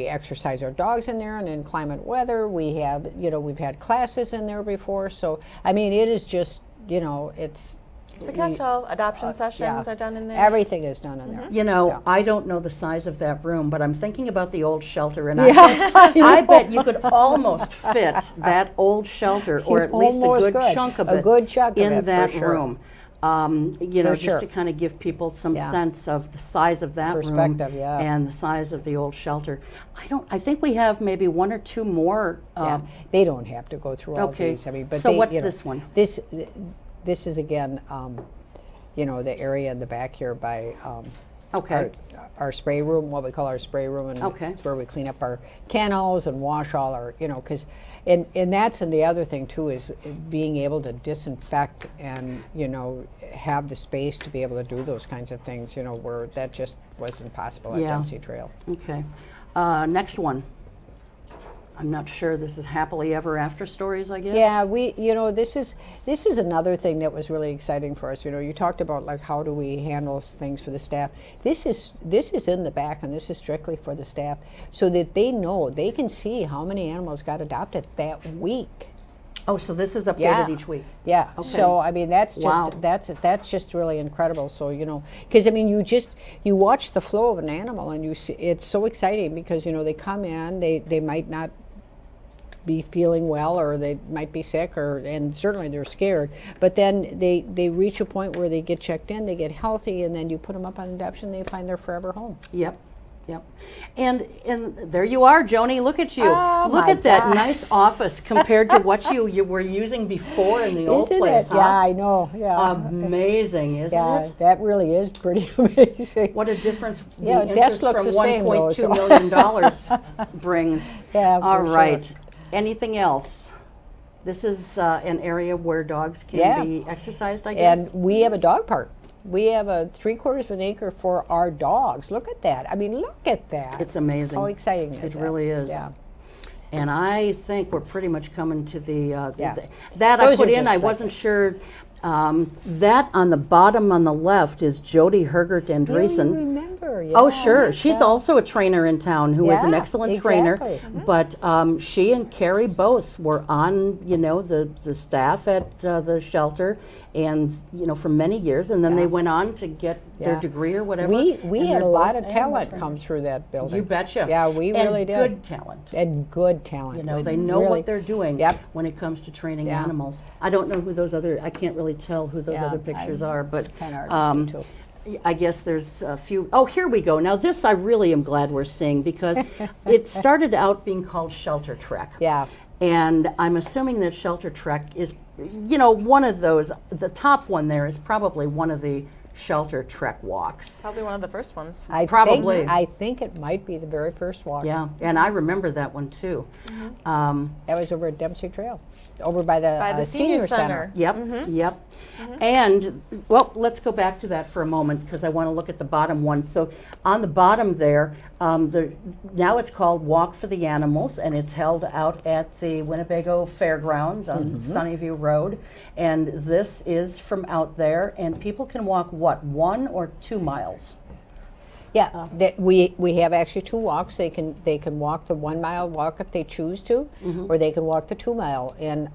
exercise our dogs in there, and in climate weather, we have, we've had classes in there before. So I mean, it is just, it's
It's a catch-all. Adoption sessions are done in there.
Everything is done in there.
You know,
Yeah.
I don't know the size of that room, but I'm thinking about the old shelter, and I bet you could almost fit that old shelter, or at least a
Almost
good
could.
chunk of
A
it,
good chunk of
in
it, for
that
sure.
room.
For
Just
sure.
to kind of give people some
Yeah.
sense of the size of that room
Perspective, yeah.
and the size of the old shelter. I think we have maybe one or two more.
Yeah. They don't have to go through all
okay.
these. I mean, but
So
they,
what's this one?
This is again, the area in the back here by
Okay.
our spray room, what we call our spray room, and
Okay.
it's where we clean up our kennels and wash all our, because, and that's, and the other thing too is being able to disinfect and, have the space to be able to do those kinds of things, where that just wasn't possible at
Yeah.
Dempsey Trail.
Okay. Next one. I'm not sure. This is happily ever after stories, I guess.
Yeah, this is another thing that was really exciting for us. You talked about like how do we handle things for the staff. This is in the back, and this is strictly for the staff, so that they can see how many animals got adopted that week.
Oh, so this is updated
Yeah.
each week.
Yeah.
Okay.
So I mean, that's just
Wow.
that's just really incredible. So because I mean, you watch the flow of an animal, and you see it's so exciting because they come in, they might not be feeling well, or they might be sick, and certainly they're scared. But then they reach a point where they get checked in, they get healthy, and then you put them up on adoption, they find their forever home.
Yep. And there you are, Joni. Look at you.
Oh,
Look
my
at that
God.
nice office compared to what you were using before in the old
Isn't
place.
it?
Huh?
Yeah, I know. Yeah.
Amazing, isn't
Yeah,
it?
that really is pretty amazing.
What a difference the
Yeah,
interest
desk looks
from
the same, though,
$1.2
so.
million brings.
Yeah,
All
for
right.
sure.
Anything else? This is an area where dogs can
Yeah.
be exercised, I guess.
And we have a dog park. We have a 3/4 of an acre for our dogs. Look at that. I mean, look at that.
It's amazing.
How exciting is
It
that?
really is.
Yeah.
And I think we're pretty much coming to the
Yeah.
that I
Those
put
are
in.
just
I
like
wasn't sure. That on the bottom on the left is Jody Hergert
You
Andreessen.
remember? Yeah,
Oh, sure. She's
yeah.
also a trainer in town who is an
Yeah,
excellent
exactly.
trainer. But she and Carrie both were on, the staff at the shelter, and for many years. And then they went on to get their
Yeah.
degree or whatever.
We
and
had
they're
a lot
both
of
animal
talent
trainers.
come through that building.
You betcha.
Yeah, we
And
really did.
good talent.
And good talent.
They know
Really-
what they're doing
Yep.
when it comes to training
Yeah.
animals. I don't know who those I can't really tell who those
Yeah,
other pictures are, but
Kind of hard to see, too.
I guess there's a few. Oh, here we go. Now this I really am glad we're seeing because it started out being called Shelter Trek.
Yeah.
And I'm assuming that Shelter Trek is, one of those, the top one there is probably one of the Shelter Trek walks.
Probably one of the first ones.
Probably.
I think it might be the very first walk.
Yeah, and I remember that one too.
That was over at Dempsey Trail, over by the
senior
center.
Yep, yep. And, well, let's go back to that for a moment because I want to look at the bottom one. So on the bottom there, now it's called Walk for the Animals, and it's held out at the Winnebago Fairgrounds on Sunnyview Road. And this is from out there, and people can walk, 1 or 2 miles?
Yeah, that we have actually 2 walks. They can walk the 1 mile walk if they choose to, or they can walk the 2 mile. And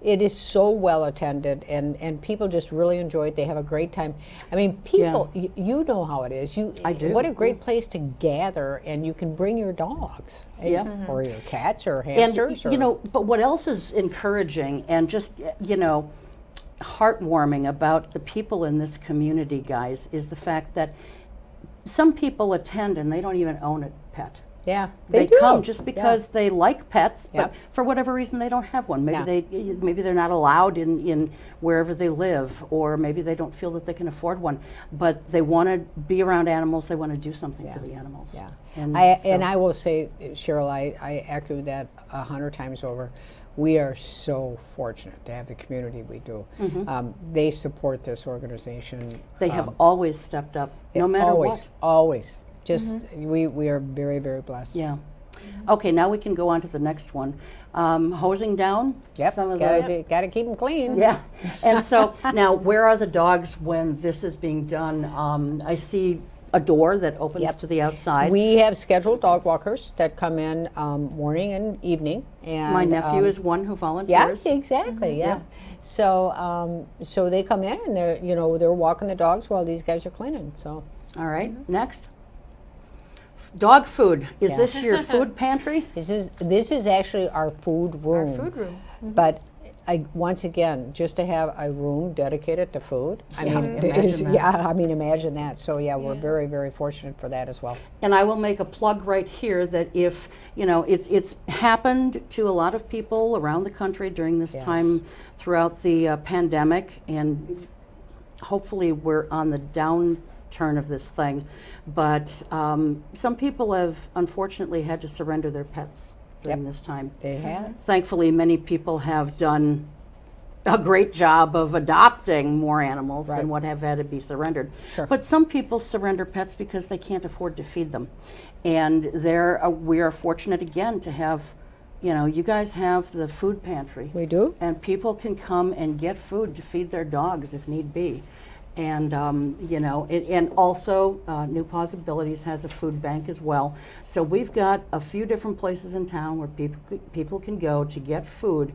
it is so well attended, and people just really enjoy it. They have a great time. I mean, people, you know how it is.
I do.
What a great place to gather, and you can bring your dogs,
Yeah.
or your cats or hamsters.
And, but what else is encouraging and just, heartwarming about the people in this community, guys, is the fact that some people attend and they don't even own a pet.
Yeah,
They
do.
come just because they like pets, but
Yep.
for whatever reason they don't have one. Maybe
Yeah.
maybe they're not allowed in wherever they live, or maybe they don't feel that they can afford one. But they want to be around animals. They want to do something for the animals.
Yeah,
And
and I will say, Cheryl, I echo that 100 times over. We are so fortunate to have the community we do. They support this organization.
they have always stepped up, no matter
always,
what.
always. Just we are very, very blessed.
Yeah. Okay, now we can go on to the next one. Hosing down.
Yep.
Some of
Gotta keep them clean.
Yeah. And so now, where are the dogs when this is being done? I see a door that opens
Yep.
to the outside.
We have scheduled dog walkers that come in morning and evening. And
My nephew is one who
yeah,
volunteers.
exactly. Yeah. So so they come in and they're walking the dogs while these guys are cleaning. So
All right. Next. Dog food. Is
Yeah.
this your food pantry?
this is actually our food room.
Food room.
But once again, just to have a room dedicated to food,
imagine that.
imagine that. So we're very, very fortunate for that as well.
And I will make a plug right here that if, it's happened to a lot of people around the country during this
Yes.
time throughout the pandemic, and hopefully we're on the downturn of this thing. But some people have unfortunately had to surrender their pets during this time.
They have.
Thankfully, many people have done a great job of adopting more animals
Right.
than what have had to be surrendered.
Sure.
But some people surrender pets because they can't afford to feed them. And we are fortunate again to have, you guys have the food pantry.
We do.
And people can come and get food to feed their dogs if need be. And, and also New Possibilities has a food bank as well. So we've got a few different places in town where people can go to get food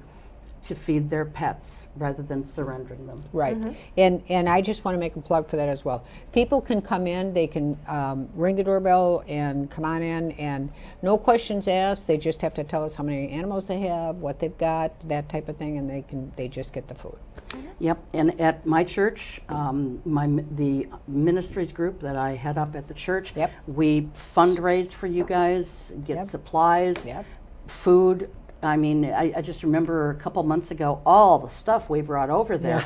to feed their pets rather than surrendering them.
Right. And I just want to make a plug for that as well. People can come in, they can ring the doorbell and come on in, and no questions asked. They just have to tell us how many animals they have, what they've got, that type of thing, and they just get the food.
Yep, and at my church, the ministries group that I head up at the church,
Yep.
we fundraise for you guys, get
Yep.
supplies,
Yep.
food. I mean, I just remember a couple months ago, all the stuff we brought over there.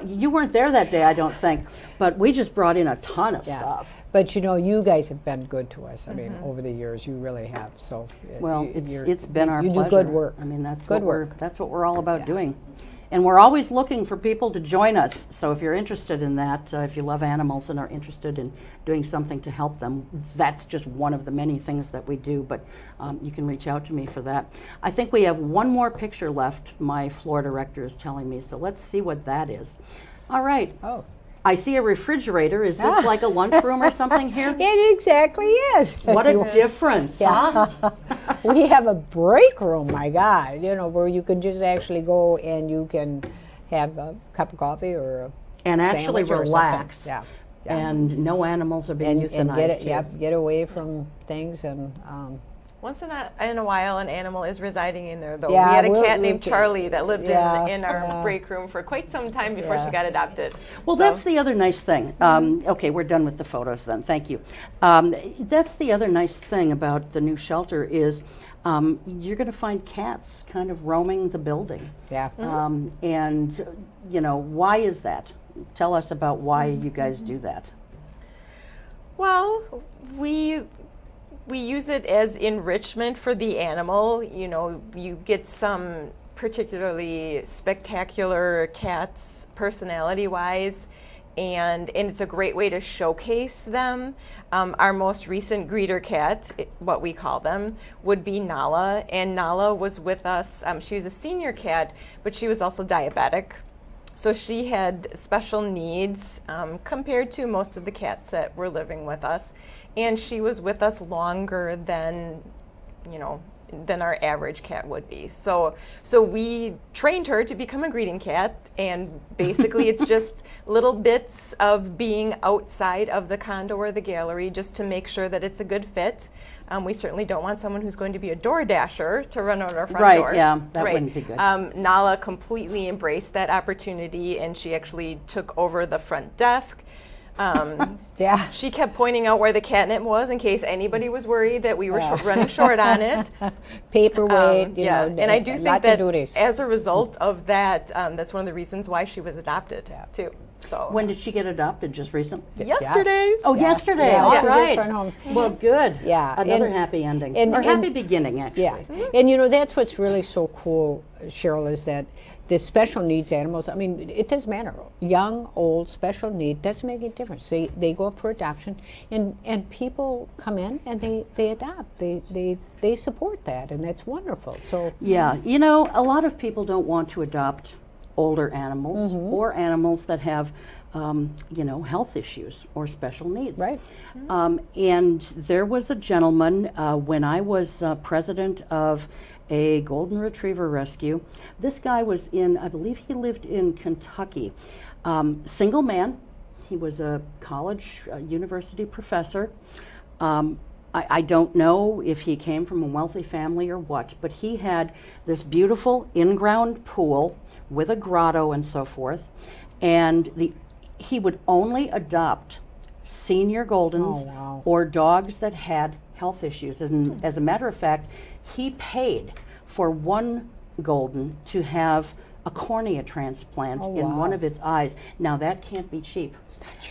You weren't there that day, I don't think, but we just brought in a ton of stuff.
But you guys have been good to us. I mean, over the years, you really have. So
Well, it's been our
you
pleasure.
do good work.
I mean, that's
Good
what
work.
that's what we're all about doing. And we're always looking for people to join us. So if you're interested in that, if you love animals and are interested in doing something to help them, that's just one of the many things that we do. But you can reach out to me for that. I think we have one more picture left, my floor director is telling me. So let's see what that is. All right.
Oh.
I see a refrigerator. Is this like a lunchroom or something here?
It exactly is.
What a difference, huh?
We have a break room, my God, where you can just actually go and you can have a cup of coffee or a
And actually
sandwich or
relax.
something.
And no animals are being euthanized.
Get away from things and.
Once in a while, an animal is residing in there, though.
Yeah,
we had a cat named Charlie that lived in our
yeah.
break room for quite some time before she got adopted.
Well, that's the other nice thing. Okay, we're done with the photos then. Thank you. That's the other nice thing about the new shelter is you're going to find cats kind of roaming the building.
Yeah.
And, why is that? Tell us about why you guys do that.
Well, we use it as enrichment for the animal. You get some particularly spectacular cats personality-wise, and it's a great way to showcase them. Our most recent greeter cat, what we call them, would be Nala, and Nala was with us. She was a senior cat, but she was also diabetic. So she had special needs compared to most of the cats that were living with us. And she was with us longer than our average cat would be. So we trained her to become a greeting cat, and basically it's just little bits of being outside of the condo or the gallery just to make sure that it's a good fit. We certainly don't want someone who's going to be a door dasher to run out our front door.
Right, yeah, that wouldn't be good.
Nala completely embraced that opportunity, and she actually took over the front desk. She kept pointing out where the catnip was in case anybody was worried that we were running short on it.
Paperweight,
and I do think
lots
that
of duties.
as a result of that, that's one of the reasons why she was adopted too. So
when did she get adopted? Just recently?
Yesterday.
Oh, yesterday.
Yeah,
All
she just
right.
went home.
Well, good.
Yeah.
Another
And-
happy ending.
and-
happy
and-
beginning, actually.
Yeah, and that's what's really so cool, Cheryl, is that the special needs animals, I mean, it doesn't matter. Young, old, special need, doesn't make any difference. They go up for adoption, and people come in and they adopt. They support that, and that's wonderful. So
Yeah, a lot of people don't want to adopt older animals or animals that have, health issues or special needs.
Right.
And there was a gentleman when I was president of a golden retriever rescue. This guy was I believe he lived in Kentucky. Single man. He was a college, university professor. I don't know if he came from a wealthy family or what, but he had this beautiful in-ground pool with a grotto and so forth. And he would only adopt senior Goldens or dogs that had health issues. And as a matter of fact, he paid for one Golden to have a cornea transplant in one of its eyes. Now that can't be cheap.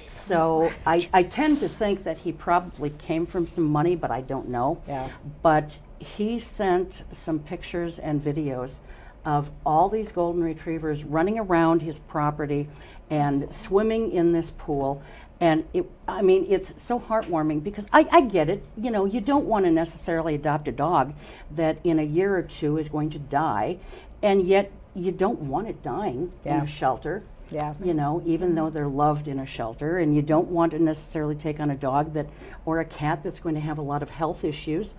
So I tend to think that he probably came from some money, but I don't know.
Yeah.
But he sent some pictures and videos of all these golden retrievers running around his property and swimming in this pool. And it's so heartwarming because I get it. You don't want to necessarily adopt a dog that in a year or two is going to die, and yet you don't want it dying in a shelter.
Yeah.
Even though they're loved in a shelter, and you don't want to necessarily take on a dog or a cat that's going to have a lot of health issues,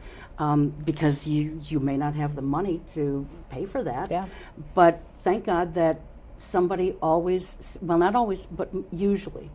because you may not have the money to pay for that.
Yeah.
But thank God that somebody always, well, not always, but usually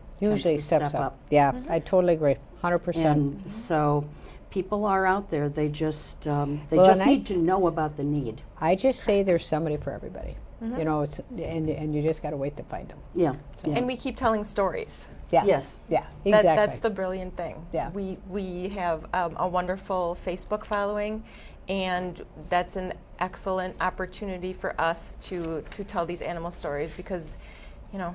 steps up. Yeah, I totally agree, 100%.
And so people are out there. They just
Well,
need to know about the need.
I just say there's somebody for everybody. It's and you just got to wait to find them.
Yeah. Yeah.
And we keep telling stories.
Yeah.
Yes.
Yeah. Exactly.
That's the brilliant thing.
Yeah.
We have a wonderful Facebook following, and that's an excellent opportunity for us to tell these animal stories because,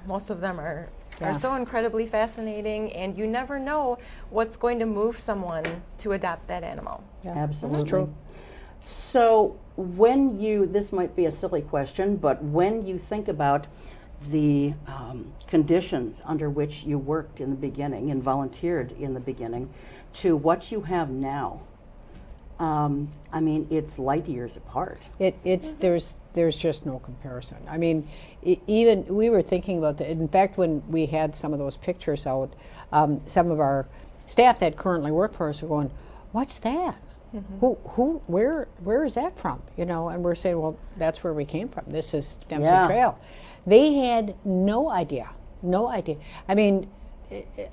most of them are so incredibly fascinating, and you never know what's going to move someone to adopt that animal.
Yeah.
Absolutely.
That's true.
So when this might be a silly question, but when you think about the conditions under which you worked in the beginning and volunteered in the beginning to what you have now, I mean, it's light years apart.
There's just no comparison. I mean, even we were thinking about that. In fact, when we had some of those pictures out, some of our staff that currently work for us are going, "What's that? Where is that from?" You know, and we're saying, "Well, that's where we came from. This is Dempsey Trail." They had no idea. I mean,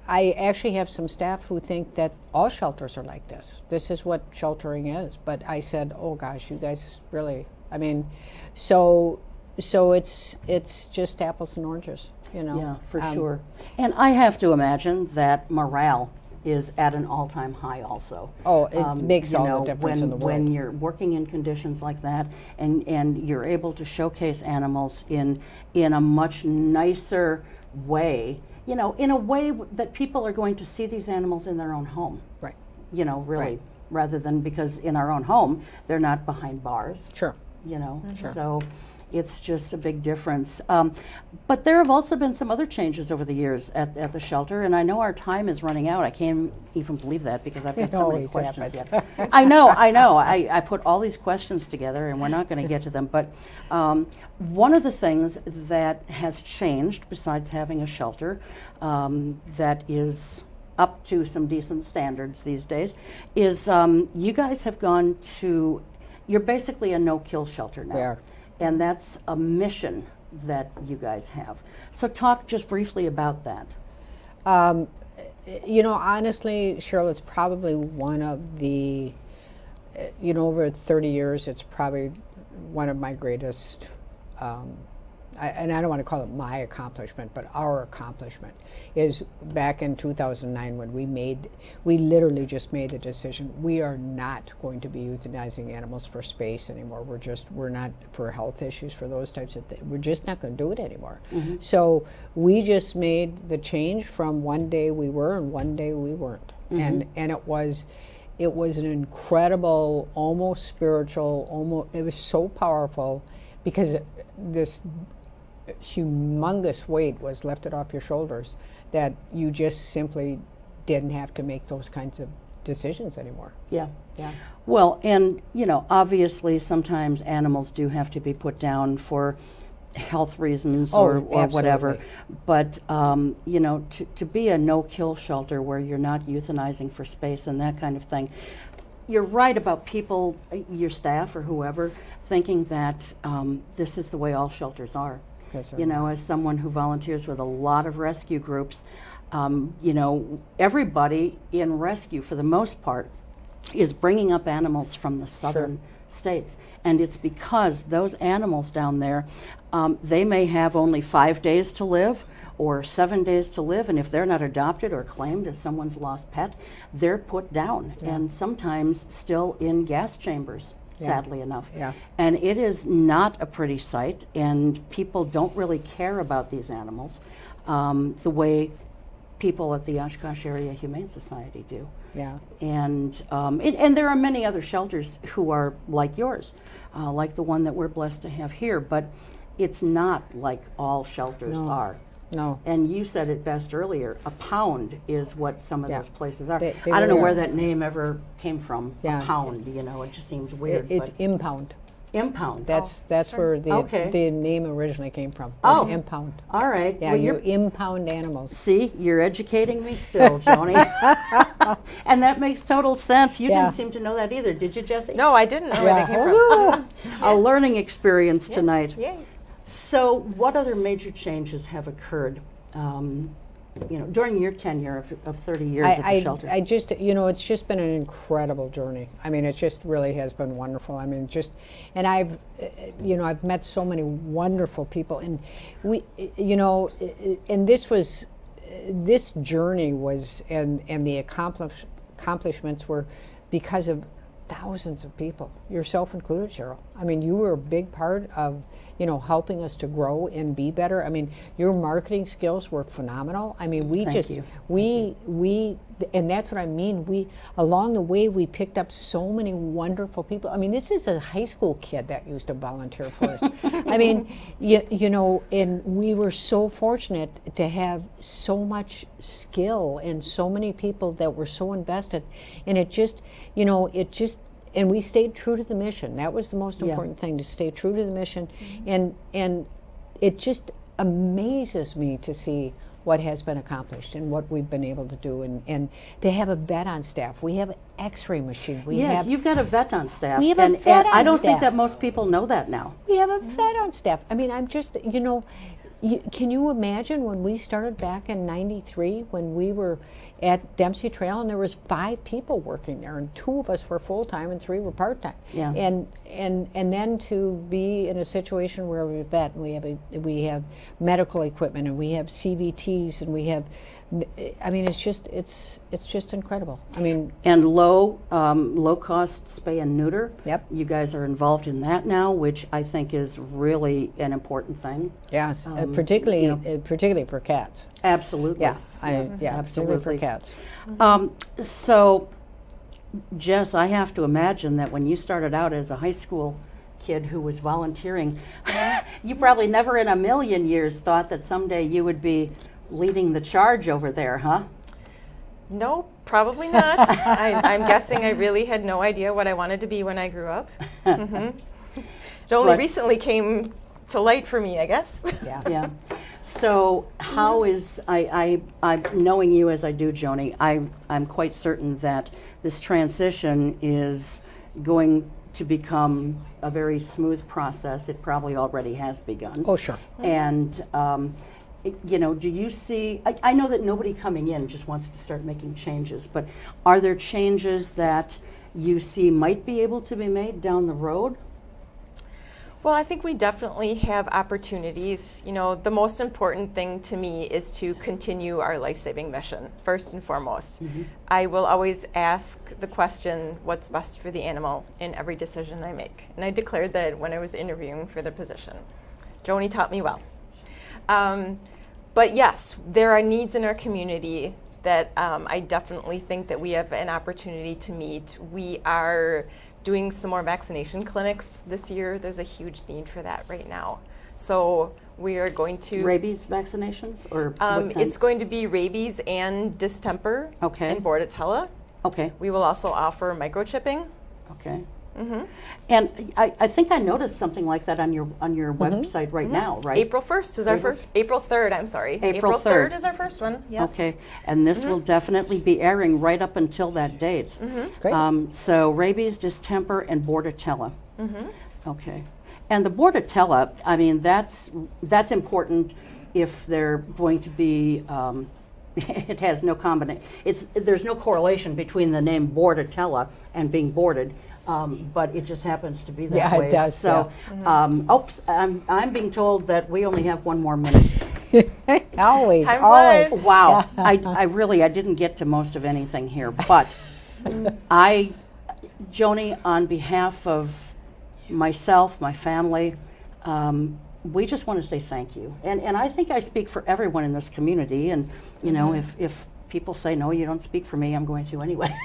I actually have some staff who think that all shelters are like this. This is what sheltering is. But I said, "Oh gosh, you guys really." I mean, so it's just apples and oranges, you know.
Yeah, for sure. And I have to imagine that morale is at an all-time high also.
Oh, it makes all the difference in the world.
When you're working in conditions like that and you're able to showcase animals in a much nicer way, you know, in a way that people are going to see these animals in their own home.
Right.
You know, really,
Right.
rather than because in our own home, they're not behind bars.
Sure.
You know,
Sure.
so it's just a big difference. But there have also been some other changes over the years at the shelter, and I know our time is running out. I can't even believe that because I've got
It
so many
always
questions
happens.
yet. I know. I put all these questions together, and we're not going to get to them. But one of the things that has changed, besides having a shelter that is up to some decent standards these days, is you guys have gone to, you're basically a no-kill shelter now.
We are.
And that's a mission that you guys have. So talk just briefly about that.
You know, honestly, Cheryl, it's probably one of the, you know, over 30 years, it's probably one of my greatest, and I don't want to call it my accomplishment, but our accomplishment is back in 2009 when we literally just made the decision, we are not going to be euthanizing animals for space anymore. We're not for health issues, for those types of things. We're just not going to do it anymore. Mm-hmm. So we just made the change from one day we were and one day we weren't. Mm-hmm. And it was an incredible, almost spiritual, it was so powerful because this humongous weight was lifted off your shoulders that you just simply didn't have to make those kinds of decisions anymore.
Yeah. Well, and you know, obviously sometimes animals do have to be put down for health reasons or whatever. But you know, to be a no-kill shelter where you're not euthanizing for space and that kind of thing, you're right about people, your staff or whoever, thinking that this is the way all shelters are.
Yes,
you know, as someone who volunteers with a lot of rescue groups, you know, everybody in rescue, for the most part, is bringing up animals from the southern states. And it's because those animals down there, they may have only 5 days to live or 7 days to live, and if they're not adopted or claimed as someone's lost pet, they're put down, and sometimes still in gas chambers. Sadly enough.
Yeah.
And it is not a pretty sight, and people don't really care about these animals the way people at the Oshkosh Area Humane Society do.
Yeah.
And there are many other shelters who are like yours, like the one that we're blessed to have here, but it's not like all shelters are.
No.
And you said it best earlier, a pound is what some of those places are.
They
I don't know
really
where
are.
that name ever came from,
Yeah.
a pound, you know, it just seems weird.
It's
but
impound.
impound.
That's where the name originally came from.
Oh.
Impound.
All right.
Yeah,
Well,
you impound animals.
see, you're educating me still, Joni. And that makes total sense. You
Yeah.
didn't seem to know that either, did you, Jessie?
No, I didn't know where they came from.
Woo! A learning experience tonight.
Yay.
So what other major changes have occurred, you know, during your tenure of 30 years at the shelter?
I just, you know, it's just been an incredible journey. I mean, it just really has been wonderful. I mean, and I've, you know, I've met so many wonderful people, and we, you know, and this journey was, and the accomplishments were because of thousands of people, yourself included, Cheryl. I mean, you were a big part of, you know, helping us to grow and be better. I mean, your marketing skills were phenomenal. I mean, we and that's what I mean. Along the way, we picked up so many wonderful people. I mean, this is a high school kid that used to volunteer for us. I mean, you know, and we were so fortunate to have so much skill and so many people that were so invested. And it just, you know, and we stayed true to the mission. That was the most important thing, to stay true to the mission. And it just amazes me to see what has been accomplished and what we've been able to do, and to have a vet on staff. We have an x-ray machine.
You've got a vet on staff.
We have a vet on
I don't
staff.
think that most people know that now.
We have a vet on staff. I mean, I'm just, you know, can you imagine when we started back in '93, when we were at Dempsey Trail, and there was 5 people working there, and 2 of us were full-time and 3 were part-time.
Yeah.
And then to be in a situation where we have vet, and we have medical equipment, and we have CVTs, and we have, I mean, it's just incredible. I mean,
and low cost spay and neuter.
Yep.
You guys are involved in that now, which I think is really an important thing.
yes, particularly for cats.
Absolutely.
Yes, absolutely for cats.
So, Jess, I have to imagine that when you started out as a high school kid who was volunteering, you probably never in a million years thought that someday you would be leading the charge over there, huh?
No, probably not. I'm guessing I really had no idea what I wanted to be when I grew up. It only recently came to light for me, I guess.
Yeah. So how is, I knowing you as I do, Joni, I'm quite certain that this transition is going to become a very smooth process. It probably already has begun.
Oh, sure.
And, you know, do you see, I know that nobody coming in just wants to start making changes, but are there changes that you see might be able to be made down the road?
Well, I think we definitely have opportunities. You know, the most important thing to me is to continue our life-saving mission, first and foremost. I will always ask the question, what's best for the animal, in every decision I make. And I declared that when I was interviewing for the position. Joni taught me well. But yes, there are needs in our community that I definitely think that we have an opportunity to meet. We are doing some more vaccination clinics this year. There's a huge need for that right now. So we are going to...
Rabies vaccinations? Or
it's going to be rabies and distemper and bordetella.
Okay.
We will also offer microchipping.
Okay. And I think I noticed something like that on your website right now, right?
April 1st is our first. April 3rd, I'm sorry.
April 3rd
is our first one, yes.
Okay. And this will definitely be airing right up until that date.
Great.
So rabies, distemper, and bordetella. Okay. And the bordetella, I mean, that's important if they're going to be... it has no combination. There's no correlation between the name bordetella and being boarded. But it just happens to be that way.
Yeah, it does.
So, oops, I'm being told that we only have 1 more minute.
Always.
Time flies.
Wow, I really didn't get to most of anything here, but Joni, on behalf of myself, my family, we just want to say thank you. And I think I speak for everyone in this community. And you know, if people say, no, you don't speak for me, I'm going to anyway.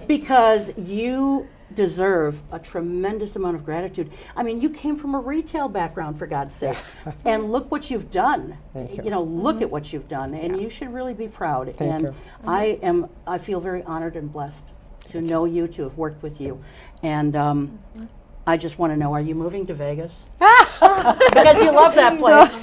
Because you deserve a tremendous amount of gratitude. I mean, you came from a retail background, for God's sake. And look what you've done.
Thank you.
You know, look at what you've done. And you should really be proud.
Thank
and
you.
I feel very honored and blessed to know you, to have worked with you. And I just want to know, are you moving to Vegas? Because you love that place.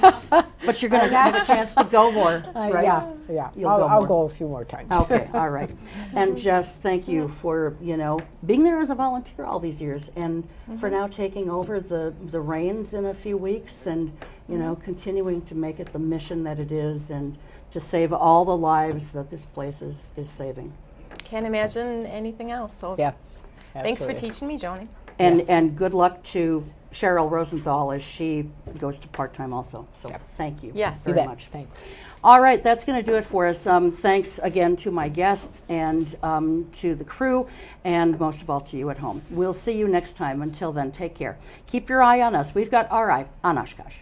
But you're going to have a chance to go more, right?
Yeah.
I'll
go a few more times.
Okay, all right. And just thank you for, you know, being there as a volunteer all these years, and for now taking over the reins in a few weeks, and, you know, continuing to make it the mission that it is, and to save all the lives that this place is saving.
Can't imagine anything else. So
Yeah.
thanks for
Absolutely.
teaching me, Joni.
And good luck to Cheryl Rosenthal as she goes to part-time also. So thank you
Yes.
very
You bet.
much.
Thanks.
All right, that's going to do it for us. Thanks again to my guests and to the crew, and most of all to you at home. We'll see you next time. Until then, take care. Keep your eye on us. We've got our eye on Oshkosh.